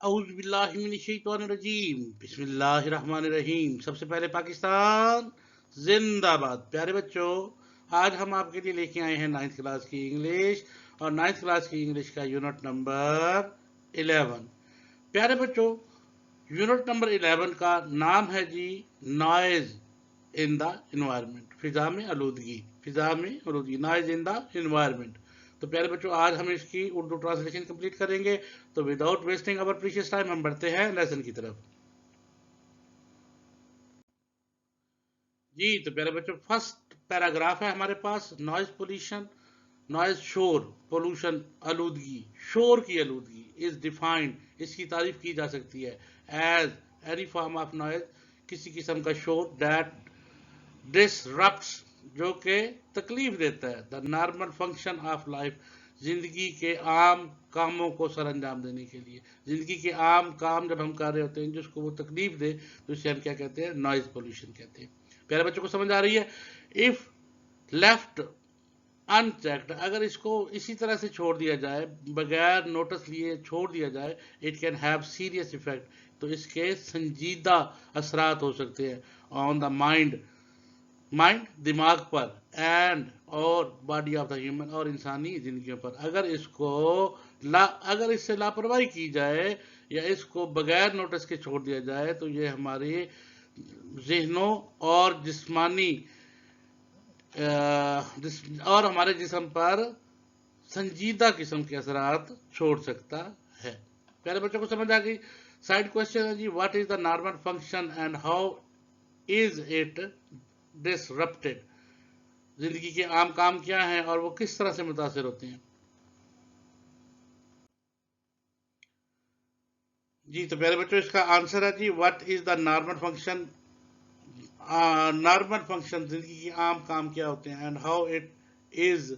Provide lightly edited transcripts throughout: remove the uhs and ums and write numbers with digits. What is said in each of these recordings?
اعوذ باللہ من الشیطان الرجیم بسم اللہ الرحمن الرحیم. سب سے پہلے پاکستان زندہ باد. پیارے بچوں، آج ہم آپ کے لیے لے کے آئے ہیں 9th کلاس کی انگلش، اور 9th کلاس کی انگلش کا یونٹ نمبر 11. پیارے بچوں، یونٹ نمبر 11 کا نام ہے جی نوائز ان دا انوائرمنٹ. فضا میں آلودگی. فضا میں آلودگی، نوائز ان دا انوائرمنٹ. تو پیارے بچوں، آج ہم اس کی اردو ٹرانسلیشن کمپلیٹ کریں گے. تو without wasting over precious time ہم بڑھتے ہیں لیسن کی طرف. جی تو پیارے بچوں، فرسٹ پیراگراف ہے ہمارے پاس. نوائز پولوشن، نوائز شور، پولوشن آلودگی، شور کی آلودگی از ڈیفائنڈ، اس کی تعریف کی جا سکتی ہے as any form of noise, کسی قسم کا شور دیٹ ڈسرپٹس، جو کہ تکلیف دیتا ہے دا نارمل فنکشن آف لائف، زندگی کے عام کاموں کو سر انجام دینے کے لیے. زندگی کے عام کام جب ہم کر رہے ہوتے ہیں جس کو وہ تکلیف دے تو اسے ہم کیا کہتے ہیں؟ نوائز پولوشن کہتے ہیں. پیارے بچوں کو سمجھ آ رہی ہے؟ اف لیفٹ ان چیکڈ، اگر اس کو اسی طرح سے چھوڑ دیا جائے، بغیر نوٹس لیے چھوڑ دیا جائے، it can have serious effect, تو اس کے سنجیدہ اثرات ہو سکتے ہیں آن دا مائنڈ، مائنڈ دماغ پر، اینڈ اور باڈی آف دا ہیومن، اور انسانی زندگیوں پر. اگر اس کو اگر اس سے لاپرواہی کی جائے یا اس کو بغیر نوٹس کے چھوڑ دیا جائے تو یہ ہمارے ذہنوں اور جسمانی اور ہمارے جسم پر سنجیدہ قسم کے اثرات چھوڑ سکتا ہے. پیارے بچوں کو سمجھ آ گئی؟ سائڈ کوشچن ہے جی what is the normal function and how is it disrupted. زندگی کے عام کام کیا ہیں اور وہ کس طرح سے متاثر ہوتے ہیں؟ جی تو پیارے بچوں، اس کا آنسر ہے جی what is the normal function. Normal function, زندگی کے عام کام کیا ہوتے ہیں، is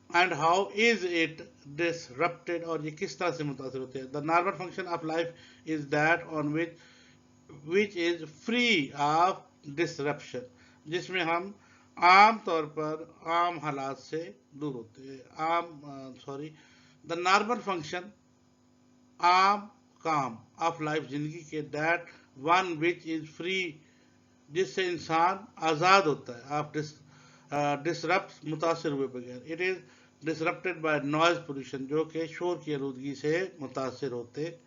and how is it disrupted, اور یہ کس طرح سے متاثر ہوتے ہیں. The normal function of life is that one which is free of disruption, جس میں ہم عام طور پر عام حالات سے دور ہوتے ہیں. دا نارمل فنکشن، عام کام، آف لائف، زندگی کے، that one which is free, جس سے انسان آزاد ہوتا ہے، آپ ڈسرپٹ، متاثر ہوئے بغیر. It is disrupted by noise pollution, جو کہ شور کی آلودگی سے متاثر ہوتے ہیں.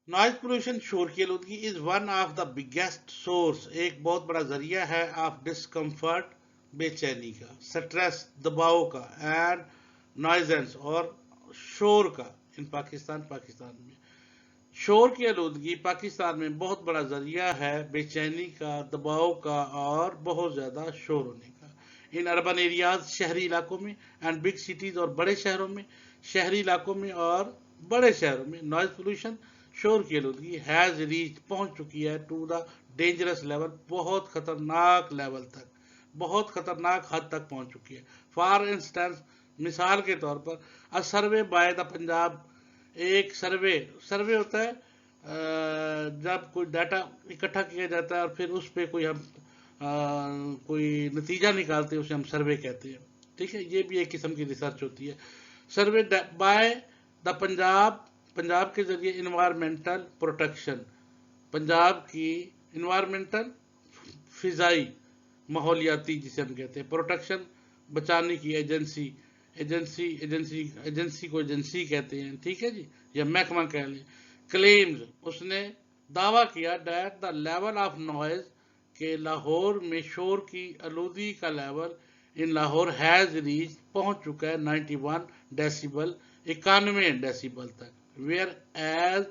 نوائز پولوشن، شور کی آلودگی، is one of the biggest source, ایک بہت بڑا ذریعہ ہے آف ڈسکمفرٹ، بے چینی کا، سٹریس، دباؤ کا، اینڈ نوائزنس، اور شور کا. ان پاکستان میں شور کی آلودگی پاکستان میں بہت بڑا ذریعہ ہے بے چینی کا، دباؤ کا، اور بہت زیادہ شور ہونے کا. ان اربن ایریاز، شہری علاقوں میں، اینڈ بگ سٹیز، اور بڑے شہروں میں، شہری علاقوں میں اور بڑے شہروں میں، نوائز پولوشن، شور کی آلودگی، ہیز ریچ، پہنچ چکی ہے، ٹو دا ڈینجرس لیول، بہت خطرناک لیول تک، بہت خطرناک حد تک پہنچ چکی ہے. فار انسٹنس، مثال کے طور پر، سروے بائی دا پنجاب، ایک سروے ہوتا ہے جب کوئی ڈیٹا اکٹھا کیا جاتا ہے اور پھر اس پہ کوئی نتیجہ نکالتے ہیں، اسے ہم سروے کہتے ہیں. ٹھیک ہے، یہ بھی ایک قسم کی ریسرچ ہوتی ہے. سروے بائی دا پنجاب کے ذریعے انوائرمنٹل پروٹیکشن، پنجاب کی انوائرمنٹل، فضائی، ماحولیاتی جسے ہم کہتے ہیں، پروٹیکشن، بچانے کی ایجنسی کو ایجنسی کہتے ہیں. ٹھیک ہے جی، یا محکمہ کہہ لیں. کلیمز، اس نے دعویٰ کیا that the level of noise, کہ لاہور میں شور کی آلودگی کا level in Lahore has reach, پہنچ چکا ہے 91 ڈیسیبل، 91 ڈیسیبل تک. Where as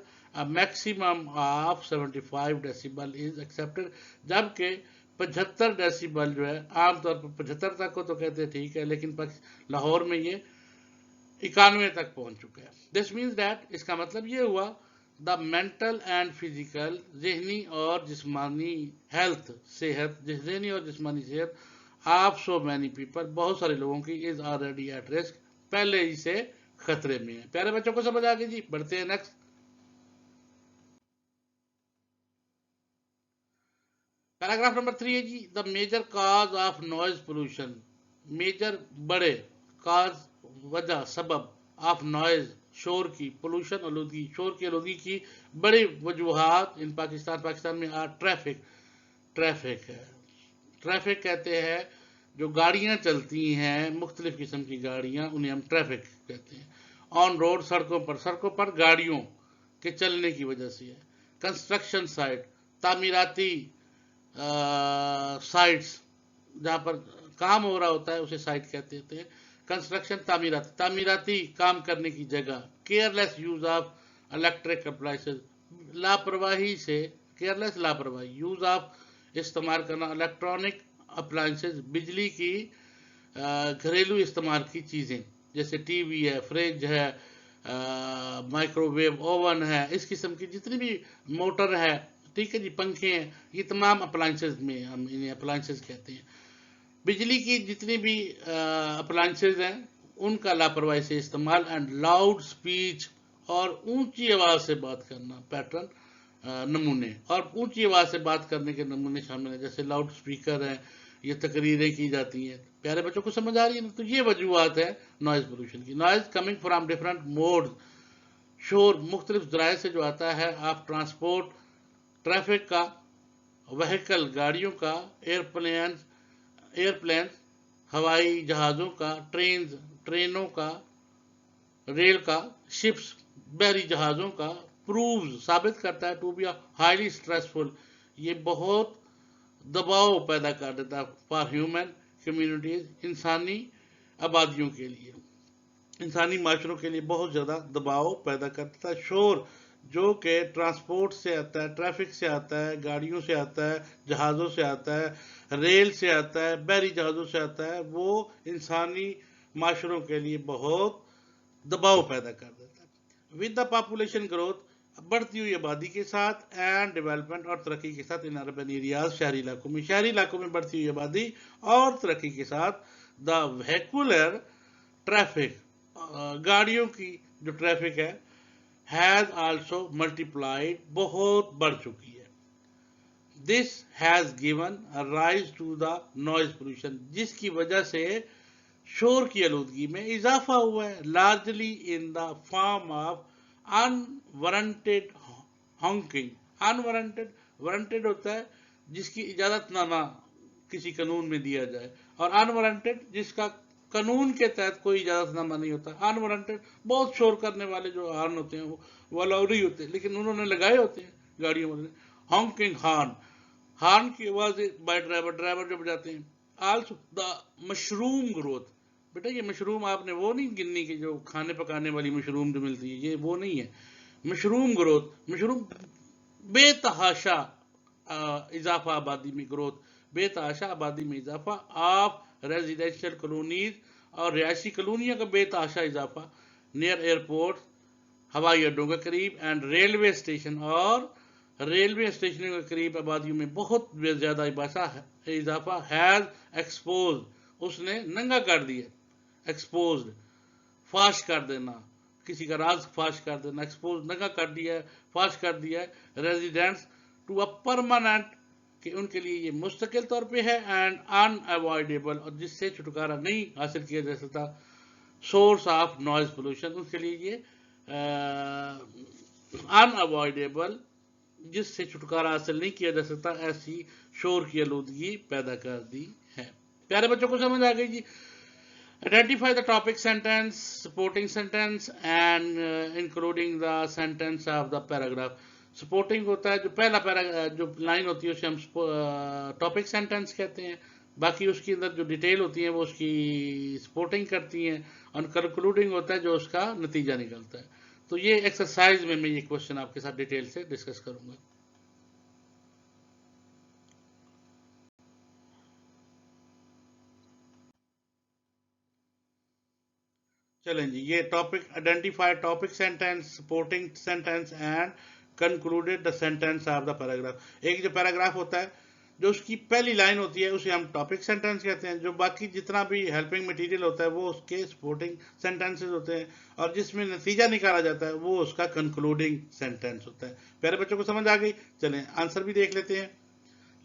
maximum of 75 decibel is accepted, جبکہ 75 ڈیسیبل جو ہے عام طور پر 75 تک کو تو کہتے ہیں ٹھیک ہے، لیکن لاہور میں یہ 91 تک پہنچ چکا ہے. دس مینس دیٹ، اس کا مطلب یہ ہوا دا مینٹل اینڈ فزیکل، ذہنی اور جسمانی ہیلتھ، صحت، ذہنی اور جسمانی صحت آف سو مینی پیپل، بہت سارے لوگوں کی از آلریڈی ایٹ رسک، پہلے ہی سے خطرے میں ہے. پیارے بچوں کو سمجھ آ گئی جی؟ بڑھتے ہیں نیکسٹ. پیراگراف نمبر 3 ہے جی the major cause of noise pollution. Major بڑے کاز وجہ سبب آف نوائز شور کی پولوشن آلودگی شور کی آلودگی کی بڑی وجوہات ان پاکستان میں ٹریفک ہے. ٹریفک کہتے ہیں جو گاڑیاں چلتی ہیں مختلف قسم کی گاڑیاں انہیں ہم ٹریفک کہتے ہیں. آن روڈ سڑکوں پر گاڑیوں کے چلنے کی وجہ سے ہے. کنسٹرکشن سائٹ تعمیراتی سائٹس جہاں پر کام ہو رہا ہوتا ہے اسے سائٹ کہتے ہیں. کنسٹرکشن تعمیراتی کام کرنے کی جگہ. Careless use of electric appliances لاپرواہی سے لاپرواہی یوز آف استعمال کرنا الیکٹرانک اپلائنسز بجلی کی گھریلو استعمال کی چیزیں جیسے ٹی وی ہے فریج ہے مائکرو ویو اوون ہے اس قسم کی جتنی بھی موٹر ہے ٹھیک ہے جی پنکھے ہیں یہ تمام اپلائنسز میں ہم انہیں اپلائنسز کہتے ہیں. بجلی کی جتنی بھی اپلائنسز ہیں ان کا لاپرواہی سے استعمال اینڈ لاؤڈ سپیچ اور اونچی آواز سے بات کرنا پیٹرن نمونے اور اونچی آواز سے بات کرنے کے نمونے شامل ہیں جیسے لاؤڈ سپیکر ہیں یہ تقریریں کی جاتی ہیں. پیارے بچوں کو سمجھ آ رہی ہے نا. تو یہ وجوہات ہیں نوائز پولوشن کی. Noise coming from different modes شور مختلف ذرائع سے جو آتا ہے آف ٹرانسپورٹ ٹریفک کا وہیکل گاڑیوں کا ایئرپلینز ہوائی جہازوں کا ٹرینوں کا ریل کا شپس بحری جہازوں کا پرووز ثابت کرتا ہے ٹو بی ہائیلی اسٹریسفل یہ بہت دباؤ پیدا کر دیتا ہے فار ہیومن کمیونٹیز انسانی آبادیوں کے لیے انسانی معاشروں کے لیے بہت زیادہ دباؤ پیدا کر دیتا ہے. شور جو کہ ٹرانسپورٹ سے آتا ہے ٹریفک سے آتا ہے گاڑیوں سے آتا ہے جہازوں سے آتا ہے ریل سے آتا ہے بحری جہازوں سے آتا ہے وہ انسانی معاشروں کے لیے بہت دباؤ پیدا کر دیتا ہے. ود دا پاپولیشن گروتھ بڑھتی ہوئی آبادی کے ساتھ اینڈ ڈیولپمنٹ اور ترقی کے ساتھ ان اربن ایریاز شہری علاقوں میں بڑھتی ہوئی آبادی اور ترقی کے ساتھ دا وہیکولر ٹریفک گاڑیوں کی جو ٹریفک ہے ہیز آلسو ملٹیپلائڈ بہت بڑھ چکی ہے. This has given rise to the noise pollution جس کی وجہ سے شور کی آلودگی میں اضافہ ہوا ہے largely in the form of unwarranted honking. Warranted ہوتا ہے جس کی اجازت نامہ کسی قانون میں دیا جائے اور انوارنٹیڈ جس کا قانون کے تحت کوئی اجازت نامہ نہیں ہوتا. انوارنٹیڈ بہت شور کرنے والے جو ہارن ہوتے ہیں وہ الاؤڈ ہی ہوتے ہیں لیکن انہوں نے لگائے ہوتے ہیں گاڑیوں میں. ہانکنگ ہارن کی آواز بائی ڈرائیور جو بجاتے ہیں. آلسو دا مشروم گروتھ بیٹا یہ مشروم آپ نے وہ نہیں گننی کہ جو کھانے پکانے والی مشروم جو ملتی ہے یہ وہ نہیں ہے. مشروم گروتھ بے تحاشا اضافہ آبادی میں گروتھ بے تحاشا آبادی میں اضافہ آف ریزیڈینشل کالونیز اور رہائشی کالونیوں کا بے تحاشا اضافہ نیئر ایئرپورٹ ہوائی اڈوں کے قریب اینڈ ریلوے اسٹیشن اور ریلوے اسٹیشنوں کے قریب آبادیوں میں بہت زیادہ اضافہ ہیز ایکسپوز اس نے ننگا کر دیا ایکسپوزڈ فاش کر دینا کسی کا راز فاش کر دینا ایکسپوز ننگا کر دیا ہے فاش کر دیا ہے ریزیڈینٹس ٹو اے پرماننٹ کہ ان کے لیے یہ مستقل طور پہ ہے اینڈ ان اوائڈیبل اور جس سے چھٹکارا نہیں حاصل کیا جا سکتا سورس آف نوائز پولوشن اس کے لیے یہ ان اوائڈیبل جس سے چھٹکارا حاصل نہیں کیا جا سکتا ایسی شور کی آلودگی پیدا کر دی ہے. پیارے بچوں کو سمجھ آ گئی جی. Identify the topic sentence, supporting sentence and including the sentence of the paragraph. Supporting ہوتا ہے جو پہلا جو لائن ہوتی ہے اسے ہم ٹاپک سینٹینس کہتے ہیں. باقی اس کے اندر جو ڈیٹیل ہوتی ہیں وہ اس کی سپورٹنگ کرتی ہیں اور کنکلوڈنگ ہوتا ہے جو اس کا نتیجہ نکلتا ہے. تو یہ ایکسرسائز میں یہ کوشچن آپ کے ساتھ ڈیٹیل سے ڈسکس کروں گا. چلیں جی یہ topic identify topic sentence supporting sentence and concluded the sentence of the paragraph. ایک جو پیراگراف ہوتا ہے جو اس کی پہلی لائن ہوتی ہے اسے ہم ٹاپک سینٹینس کہتے ہیں. جو باقی جتنا بھی ہیلپنگ مٹیریل ہوتا ہے وہ اس کے سپورٹنگ سینٹینسز ہوتے ہیں اور جس میں نتیجہ نکالا جاتا ہے وہ اس کا کنکلوڈنگ سینٹینس ہوتا ہے. پیارے بچوں کو سمجھ آ گئی. چلیں آنسر بھی دیکھ لیتے ہیں.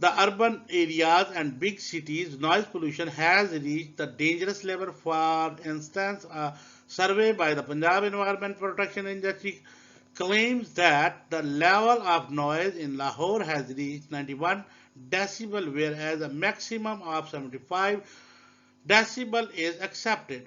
the urban areas and big cities noise pollution has reached the dangerous level. For instance, a survey by the Punjab Environment Protection Agency claims that the level of noise in Lahore has reached 91 decibel, whereas a maximum of 75 decibel is accepted.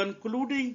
concluding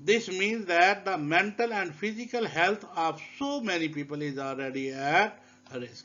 this means that the mental and physical health of so many people is already at risk.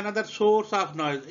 another source of noise,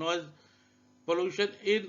noise pollution in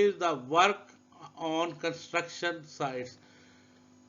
is the work on construction sites,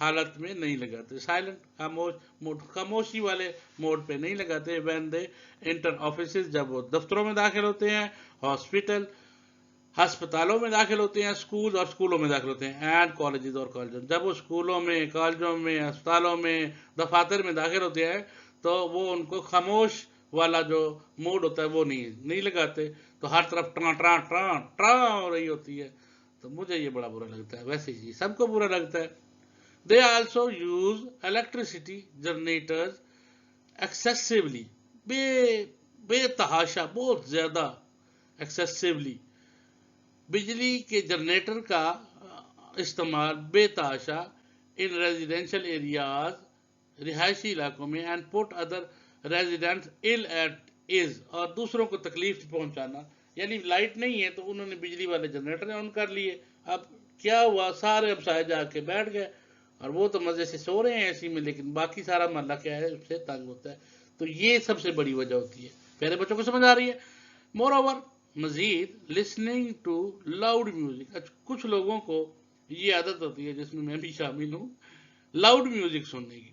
حالت میں نہیں لگاتے. Silent خاموشی والے mood پہ نہیں لگاتے. When they inter offices, جب وہ دفتروں میں داخل ہوتے ہیں، ہاسپٹل ہسپتالوں میں داخل ہوتے ہیں، اسکول اور اسکولوں میں داخل ہوتے ہیں، اینڈ کالجز اور کالجوں، جب وہ اسکولوں میں، کالجوں میں، ہسپتالوں میں، دفاتر میں داخل ہوتے ہیں تو وہ ان کو خاموش والا جو موڈ ہوتا ہے وہ نہیں لگاتے. تو ہر طرف ٹراں ٹراں ٹراں ٹراں ہو رہی ہوتی ہے. تو مجھے یہ بڑا برا لگتا ہے. ویسے ہی سب کو برا لگتا ہے. They also use electricity generators ایکسیسولی، بے تحاشا، بہت زیادہ ایکسیسولی بجلی کے جنریٹر کا استعمال بے تحاشا ان ریزیڈینشل ایریاز، رہائشی علاقوں میں، and put other residents ill at ease، اور دوسروں کو تکلیف پہنچانا. یعنی لائٹ نہیں ہے تو انہوں نے بجلی والے جنریٹر آن کر لیے. اب کیا ہوا، سارے ہمسائے جا کے بیٹھ گئے اور وہ تو مزے سے سو رہے ہیں اسی میں، لیکن باقی سارا محلہ کیا ہے، اس سے تنگ ہوتا ہے. تو یہ سب سے بڑی وجہ ہوتی ہے. پیارے بچوں کو سمجھ آ رہی ہے؟ مور اوور، مزید لسننگ ٹو لاؤڈ میوزک. کچھ لوگوں کو یہ عادت ہوتی ہے، جس میں میں بھی شامل ہوں، لاؤڈ میوزک سننے کی.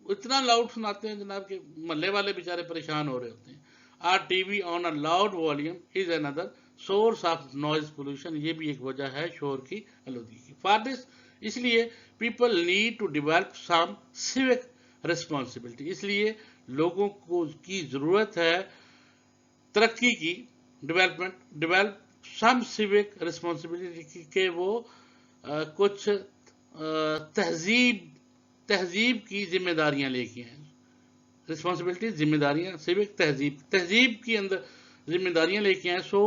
اتنا لاؤڈ سناتے ہیں جناب کہ محلے والے بیچارے پریشان ہو رہے ہوتے ہیں. Our T V on a loud volume is another source of noise pollution. یہ بھی ایک وجہ ہے شور کی آلودگی کی. فار دس، اس لیے people need to develop some civic responsibility. اس لیے لوگوں کو کی ضرورت ہے ترقی کی، ڈیولپ سم سیوک ریسپانسبلٹی، کہ وہ کچھ تہذیب کی ذمہ داریاں لے کے ہیں. رسپانسبلٹی، ذمہ داریاں، سیوک تہذیب کی اندر ذمہ داریاں لے کے ہیں. سو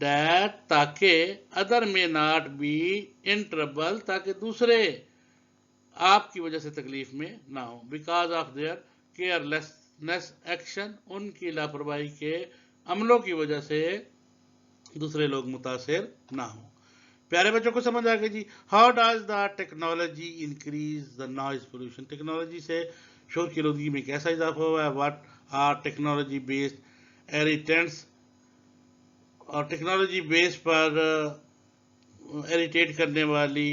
دیٹ، تاکہ other may not be in trouble, تاکہ دوسرے آپ کی وجہ سے تکلیف میں نہ ہو. Because of their carelessness action, ان کی لاپرواہی کے عملوں کی وجہ سے دوسرے لوگ متاثر نہ ہوں. پیارے بچوں کو سمجھ آ گئی جی. How does the technology increase the noise pollution. Technology سے شور کی آلودگی میں کیسا اضافہ ہوا ہے؟ What are technology based irritants, اور ٹیکنالوجی بیس پر ایریٹیٹ کرنے والی،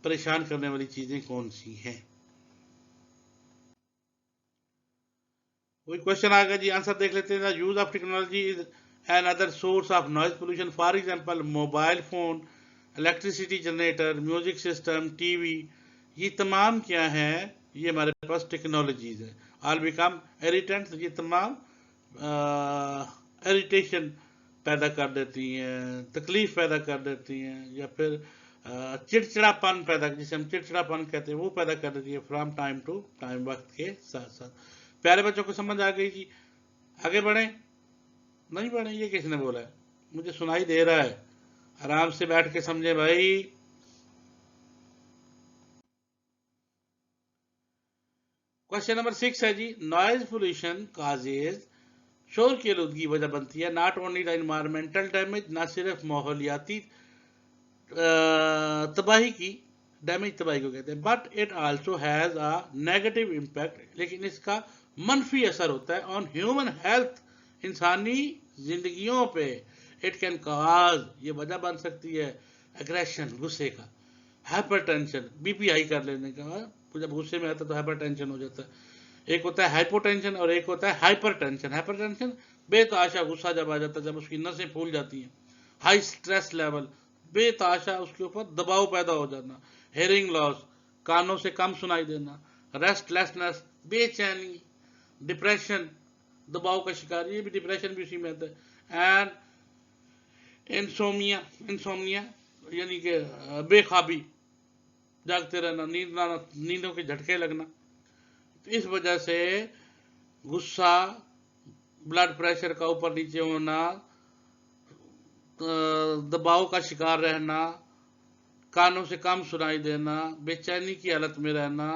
پریشان کرنے والی چیزیں کون سی ہیں؟ وہی کوشچن آ گیا جی، آنسر دیکھ لیتے ہیں. Use of technology is an other source of noise pollution. For example mobile phone, electricity generator, music system, T V, یہ تمام کیا ہیں؟ یہ ہمارے پاس ٹیکنالوجیز ہیں. آل بیکم ایریٹنٹ، یہ تمام ایریٹیشن پیدا کر دیتی ہیں، تکلیف پیدا کر دیتی ہیں، یا پھر چڑچڑا پن پیدا، جسے ہم چڑچڑا پن کہتے ہیں، وہ پیدا کر دیتی ہے فرام ٹائم ٹو ٹائم، وقت کے ساتھ ساتھ. پیارے بچوں کو سمجھ آ گئی جی. آگے بڑھیں؟ نہیں بڑھیں؟ یہ کس نے بولا ہے؟ مجھے سنائی دے رہا ہے. آرام سے بیٹھ کے سمجھے بھائی. کوشچن نمبر 6 ہے جی، نوائز پولوشن کازز، شور کی آلودگی وجہ بنتی ہے، not only the environmental damage, نہ صرف ماحولیاتی تباہی کی، ڈیمیج تباہی کو کہتے ہیں، but it also has a negative impact, لیکن اس کا منفی اثر ہوتا ہے آن ہیومن ہیلتھ، انسانی زندگیوں پہ. اٹ کین کاز، یہ وجہ بن سکتی ہے اگریشن، غصے کا، hyper tension, B P high کر لینے کا. جب غصے میں آتا ہے تو ہائپر ٹینشن ہو جاتا ہے. ایک ہوتا ہے ہائپو ٹینشن اور ایک ہوتا ہے ہائپر ٹینشن. ہائپر ٹینشن بے تحاشا غصہ جب آ جاتا ہے، جب اس کی نسیں پھول جاتی ہیں. ہائی سٹریس لیول، بے تحاشا اس کے اوپر دباؤ پیدا ہو جانا. ہیئرنگ لاس، کانوں سے کم سنائی دینا. ریسٹ لیسنس، بے چینی. ڈپریشن، دباؤ کا شکار، یہ بھی ڈپریشن بھی اسی میں آتا ہے. اینڈ انسومنیا یعنی کہ بے خوابی، جاگتے رہنا، نیند نہ آنا، نیندوں کے جھٹکے لگنا. اس وجہ سے غصہ، بلڈ پریشر کا اوپر نیچے ہونا، دباؤ کا شکار رہنا، کانوں سے کم سنائی دینا، بے چینی کی حالت میں رہنا،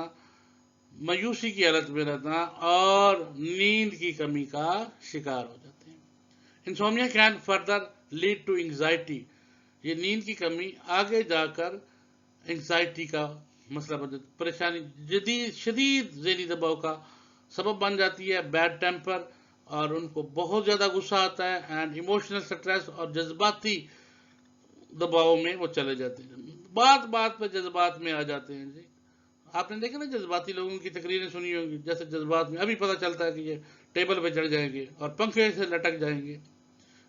مایوسی کی حالت میں رہنا، اور نیند کی کمی کا شکار ہو جاتے ہیں. Insomnia can further lead to anxiety, یہ نیند کی کمی آگے جا کر انگزائٹی کا مسئلہ بن جاتا ہے، پریشانی، شدید ذہنی دباؤ کا سبب بن جاتی ہے. بیڈ ٹیمپر، اور ان کو بہت زیادہ غصہ آتا ہے. اینڈ ایموشنل سٹریس، اور جذباتی دباؤ میں وہ چلے جاتے ہیں، بات بات پہ جذبات میں آ جاتے ہیں جی. آپ نے دیکھا نا جذباتی لوگوں کی تقریریں سنی ہوں گی، جیسے جذبات میں ابھی پتہ چلتا ہے کہ یہ ٹیبل پہ چڑھ جائیں گے اور پنکھے سے لٹک جائیں گے،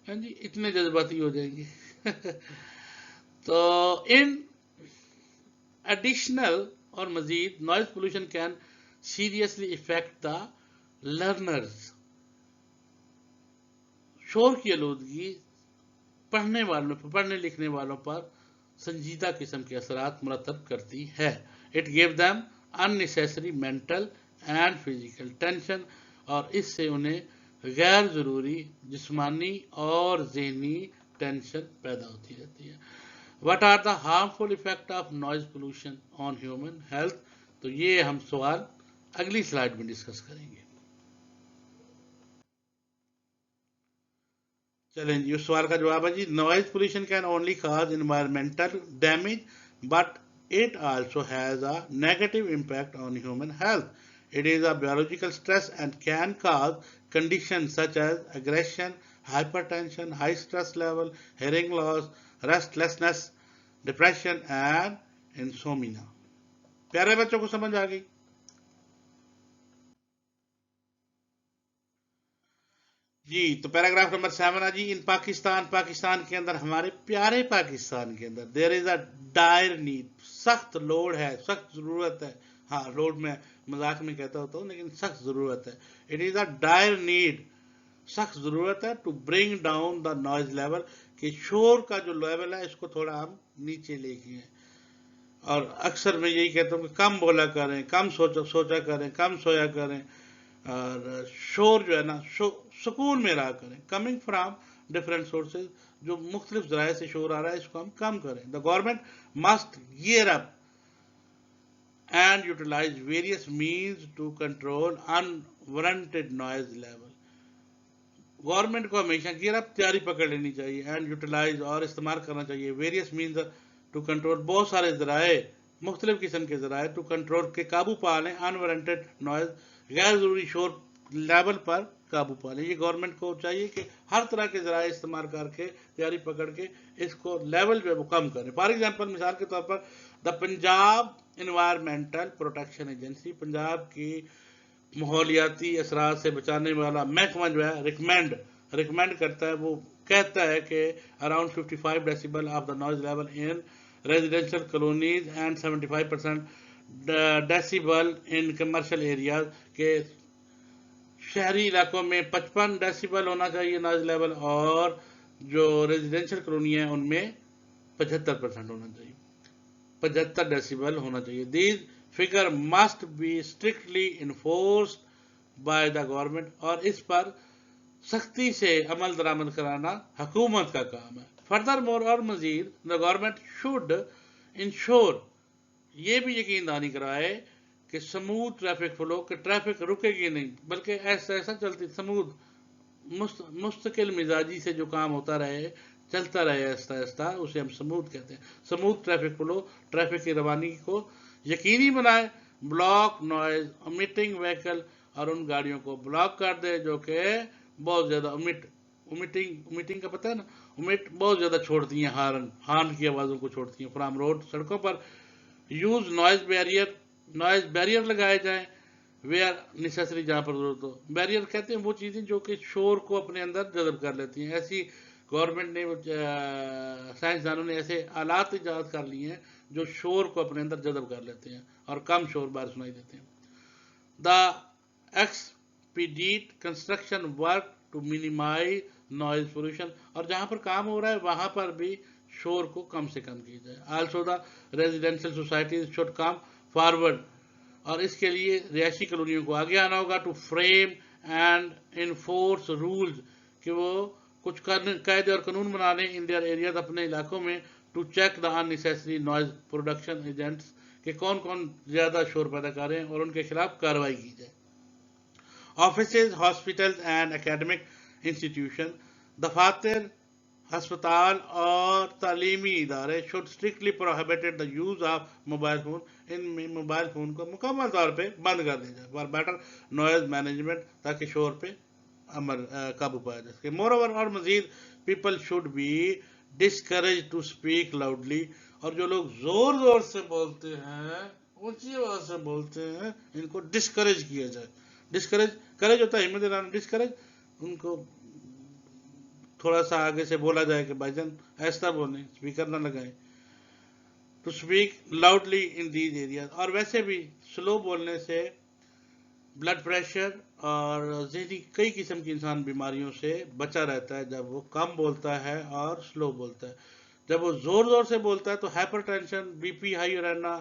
ہاں جی اتنے جذباتی ہو جائیں گے تو ان ایڈیشنل اور مزید noise pollution can seriously effect the learners. شور کی آلودگی پڑھنے لکھنے والوں پر سنجیدہ قسم کے اثرات مرتب کرتی ہے. It give them unnecessary mental and physical tension اور اس سے انہیں غیر ضروری جسمانی اور ذہنی ٹینشن پیدا ہوتی رہتی ہے. What are the harmful effect of noise pollution on human health؟ تو یہ ہم سوال اگلی سلائیڈ میں ڈسکس کریں گے. چلیں جی، اس سوال کا جواب ہے جی noise pollution can only cause environmental damage but it also has a negative impact on human health. It is a biological stress and can cause conditions such as aggression, hypertension, high stress level, hearing loss, restlessness, depression and insomnia. پیارے بچوں کو سمجھ آ گئی؟ جی تو paragraph number 7 ہے جی ان پاکستان کے اندر، ہمارے پیارے پاکستان کے اندر دیر از اے ڈائر نیڈ، سخت لوڈ ہے، سخت ضرورت ہے. ہاں لوڈ میں مذاق میں کہتا ہوتا ہوں لیکن سخت ضرورت ہے. It is a dire need, سخت ضرورت ہے to bring down the noise level, کہ شور کا جو لیول ہے اس کو تھوڑا ہم نیچے لے کے ہیں. اور اکثر میں یہی کہتا ہوں کہ کم بولا کریں، کم سوچا کریں، کم سویا کریں، اور شور جو ہے نا سکون میں رہا کریں. کمنگ فرام ڈفرینٹ سورسز، جو مختلف ذرائع سے شور آ رہا ہے اس کو ہم کم کریں. The government must gear up and utilize various means to control unwarranted noise level. Government کو ہمیشہ گیئر اپ تیاری پکڑ لینی چاہیے اینڈ یوٹیلائز اور استعمال کرنا چاہیے ویریس مینز ٹو کنٹرول، بہت سارے ذرائع، مختلف قسم کے ذرائع ٹو کنٹرول کے قابو پا لیں انوارنٹیڈ نوائز، غیر ضروری شور لیول پر قابو پا لیں. یہ گورنمنٹ کو چاہیے کہ ہر طرح کے ذرائع استعمال کر کے تیاری پکڑ کے اس کو لیول جو ہے وہ کم کریں. فار ایگزامپل مثال کے طور پر the Punjab environmental protection agency, Punjab کی ماحولیاتی اثرات سے بچانے والا محکمہ جو ہے ریکمینڈ کرتا ہے، وہ کہتا ہے کہ around 55 decibel of the noise level in residential colonies and 75% decibel in commercial areas, کے شہری علاقوں میں 55 ڈیسیبل ہونا چاہیے نوائز لیول، اور جو ریزیڈینشیل کالونی ہیں ان میں 75% ہونا چاہیے، 75 ڈیسیبل ہونا چاہیے. These figure must be strictly enforced by the government, اور اس پر سختی سے عمل درآمد کرانا حکومت کا کام ہے. فردر مور اور مزید دا گورنمنٹ شوڈ انشور، یہ بھی یقین دہانی کرائے کہ سموتھ ٹریفک فلو، کہ ٹریفک رکے گی نہیں بلکہ ایسا چلتی سموتھ مستقل مزاجی سے جو کام ہوتا رہے، چلتا رہے آہستہ آہستہ، اسے ہم سموتھ کہتے ہیں. سموتھ ٹریفک فلو، ٹریفک کی روانی کو یقینی بنائے. بلاک نوائز امیٹنگ وہیکل، اور ان گاڑیوں کو بلاک کر دے جو کہ بہت زیادہ امیٹنگ کا پتہ ہے نا، بہت زیادہ چھوڑتی ہیں، ہارن کی آوازوں کو چھوڑتی ہیں فرام روڈ، سڑکوں پر. یوز نوائز بیریئر لگائے جائیں ویئر نیسیسری، جہاں پر ضرورت ہو. بیریئر کہتے ہیں وہ چیزیں جو کہ شور کو اپنے اندر جذب کر لیتی ہیں. ایسی گورنمنٹ نے، سائنسدانوں نے ایسے آلات ایجاد کر لی ہیں جو شور کو اپنے اندر جذب کر لیتے ہیں اور کم شور باہر سنائی دیتے ہیں. The expedite construction work to minimize noise pollution, اور جہاں پر کام ہو رہا ہے وہاں پر بھی شور کو کم سے کم کیا جائے. Also the residential societies should come forward, اور اس کے لیے رہائشی کالونیوں کو آگے آنا ہوگا. To frame and enforce rules, کہ وہ کچھ قاعدے اور قانون بنا لیں ان دیئر ایریاز، اپنے علاقوں میں. To check the unnecessary noise production agents, کہ کون کون زیادہ شور پیدا کر رہے ہیں اور ان کے خلاف کارروائی کی جائے. Offices, hospitals and academic institution, دفاتر، ہسپتال اور تعلیمی ادارے should strictly prohibited the use of mobile phone, ان میں موبائل فون کو مکمل طور پہ بند کر دیا جائے فار بیٹر نوائز مینجمنٹ، تاکہ شور پہ قابو پایا جا سکے. مور اوور اور مزید people should be discourage to speak loudly, اور جو لوگ زور سے بولتے ہیں اونچی آواز سے بولتے ہیں ان کو ڈسکریج کیا جائے. ڈسکریج کریج ہوتا ہے ہمت دلانا, ڈسکریج ان کو تھوڑا سا آگے سے بولا جائے کہ بھائی جان ایسا بولیں, اسپیکر نہ لگائیں. To speak loudly in these areas. اور ویسے بھی سلو بولنے سے بلڈ پریشر اور ذہنی کئی قسم کی انسان بیماریوں سے بچا رہتا ہے جب وہ کم بولتا ہے اور سلو بولتا ہے. جب وہ زور زور سے بولتا ہے تو hyper tension, B P high رہنا,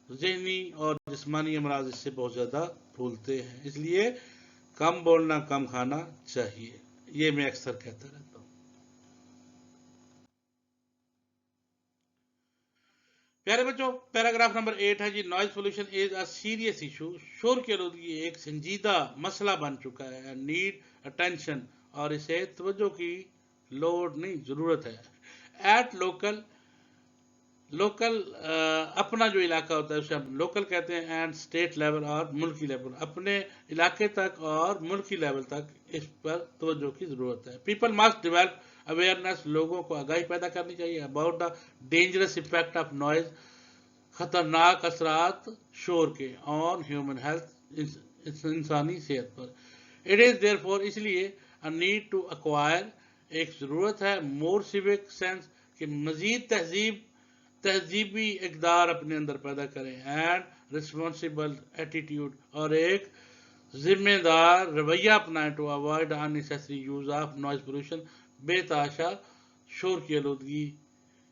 ذہنی اور جسمانی امراض اس سے بہت زیادہ پھولتے ہیں. اس لیے کم بولنا کم کھانا چاہیے, یہ میں اکثر کہتا رہتا ہوں. پیارے بچوں, پیراگراف نمبر 8 ہے جی, noise pollution is a serious issue. شور کی آلودگی ایک سنجیدہ مسئلہ بن چکا ہے. نیڈ اٹینشن, اور اسے توجہ کی لوڈ نہیں, ضرورت ہے. ایٹ لوکل اپنا جو علاقہ ہوتا ہے اسے ہم لوکل کہتے ہیں, اینڈ اسٹیٹ لیول اور ملکی لیول, اپنے علاقے تک اور ملکی لیول تک اس پر توجہ کی ضرورت ہے. پیپل مسٹ ڈیولپ اویئرنیس, لوگوں کو آگاہی پیدا کرنی چاہیے about the dangerous impact of noise, خطرناک اثرات شور کے, آن ہیومن ہیلتھ, انسانی صحت پر. اٹ از دیئر فور, اس لیے a need to acquire, ایک ضرورت ہے, مور سیوک سینس, کہ مزید تہذیبی اقدار اپنے اندر پیدا کریں, اینڈ رسپانسبل ایٹیٹیوڈ, اور ایک ذمہ دار رویہ اپنائیں, to avoid unnecessary use of noise pollution, بے تحاشا شور کی آلودگی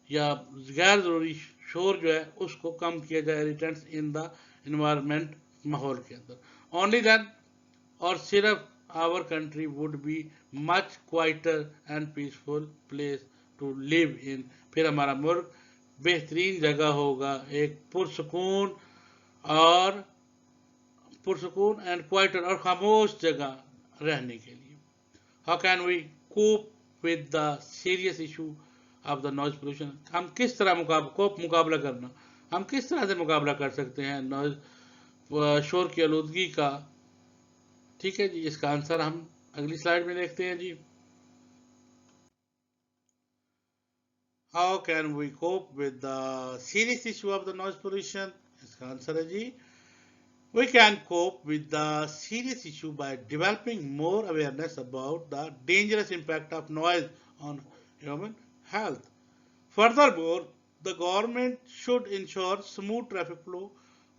یا غیر ضروری شور جو ہے اس کو کم کیا جائے, ریٹرنس ان دا انوائرمنٹ, ماحول کے اندر. اونلی دین, اور صرف our country would be much quieter and peaceful place to live in, پھر ہمارا ملک بہترین جگہ ہوگا, ایک پرسکون اینڈ کوائٹر, اور خاموش جگہ رہنے کے لیے. How can we cope with the serious issue of the noise pollution, ہم کس طرح مقابلہ کرنا, ہم کس طرح سے مقابلہ کر سکتے ہیں شور کی آلودگی کا. ٹھیک ہے جی, اس کا آنسر ہم اگلی سلائیڈ میں دیکھتے ہیں جی. How can we cope with the serious issue of the noise pollution? اس کا آنسر ہے جی, we can cope with the serious issue by developing more awareness about the dangerous impact of noise on human health. Furthermore, the government should ensure smooth traffic flow,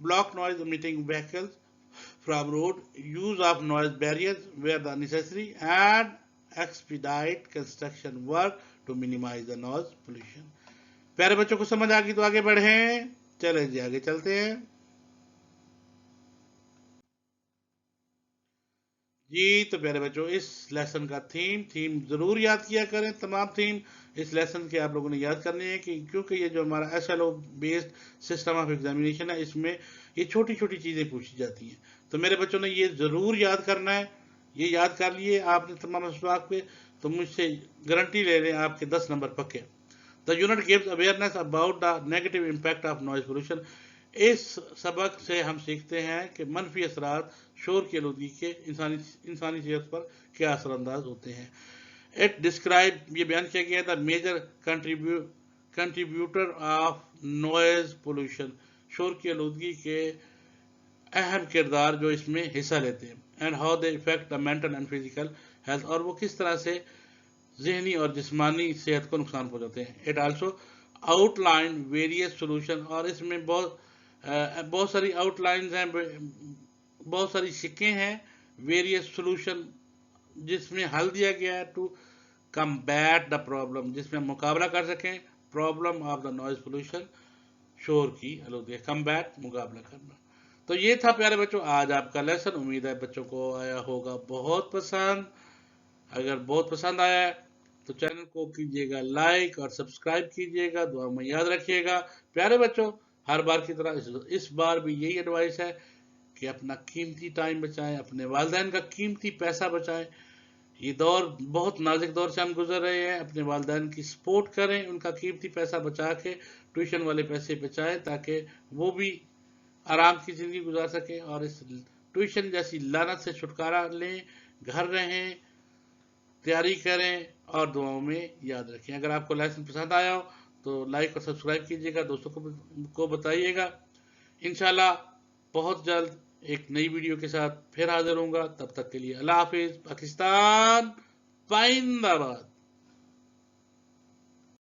block noise emitting vehicles from road, use of noise barriers where the necessary, and expedite construction work to minimize the noise pollution. پیارے بچوں کو سمجھ آ گئی تو آگے بڑھیں, چلیں جی آگے چلتے ہیں. جی تو پیارے بچوں, اس لیسن کا تھیم ضرور یاد کیا کریں. تمام تھیم اس لیسن کے آپ لوگوں نے یاد کرنے ہیں, کہ کیونکہ یہ جو ہمارا SLO based system of examination ہے, اس میں یہ چھوٹی چھوٹی چیزیں پوچھی جاتی ہیں. تو میرے بچوں نے یہ ضرور یاد کرنا ہے. یہ یاد کر لیے آپ نے تمام اسباق پہ, تو مجھ سے گارنٹی لے لیں آپ کے 10 نمبر پکے. The unit gives awareness about the negative impact of noise pollution. اس سبق سے ہم سیکھتے ہیں کہ منفی اثرات شور کی آلودگی کے انسانی صحت پر کیا اثر انداز ہوتے ہیں. اٹ ڈسکرائب, یہ بیان کیا گیا تھا, major contributor of noise pollution, شور کی آلودگی کے اہم کردار جو اس میں حصہ لیتے ہیں. And how they affect the mental and physical health, اور وہ کس طرح سے ذہنی اور جسمانی صحت کو نقصان پہنچاتے ہیں. It also out line various solution, اور اس میں بہت ساری آؤٹ لائنز ہیں, بہت ساری شکیں ہیں. ویریس سولوشن, جس میں حل دیا گیا ہے, ٹو کمبیٹ دا پرابلم, جس میں ہم مقابلہ کر سکیں problem of the noise pollution, شور کی آلودگی. کمبیٹ, مقابلہ کرنا. تو یہ تھا پیارے بچوں آج آپ کا لیسن. امید ہے بچوں کو آیا ہوگا بہت پسند. اگر بہت پسند آیا ہے تو چینل کو کیجیے گا لائک اور سبسکرائب کیجیے گا. دعا میں یاد رکھیے گا. پیارے بچوں, ہر بار کی طرح اس بار بھی یہی ایڈوائس ہے کہ اپنا قیمتی ٹائم بچائیں, اپنے والدین کا قیمتی پیسہ بچائیں. یہ دور بہت نازک دور سے ہم گزر رہے ہیں. اپنے والدین کی سپورٹ کریں, ان کا قیمتی پیسہ بچا کے ٹیوشن والے پیسے بچائیں, تاکہ وہ بھی آرام کی زندگی گزار سکیں اور اس ٹیوشن جیسی لعنت سے چھٹکارا لیں. گھر رہیں, تیاری کریں اور دعاؤں میں یاد رکھیں. اگر آپ کو لیسن پسند آیا ہو تو لائک اور سبسکرائب کیجیے گا, دوستوں کو بتائیے گا. انشاءاللہ بہت جلد ایک نئی ویڈیو کے ساتھ پھر حاضر ہوں گا. تب تک کے لیے اللہ حافظ. پاکستان پائندہ باد.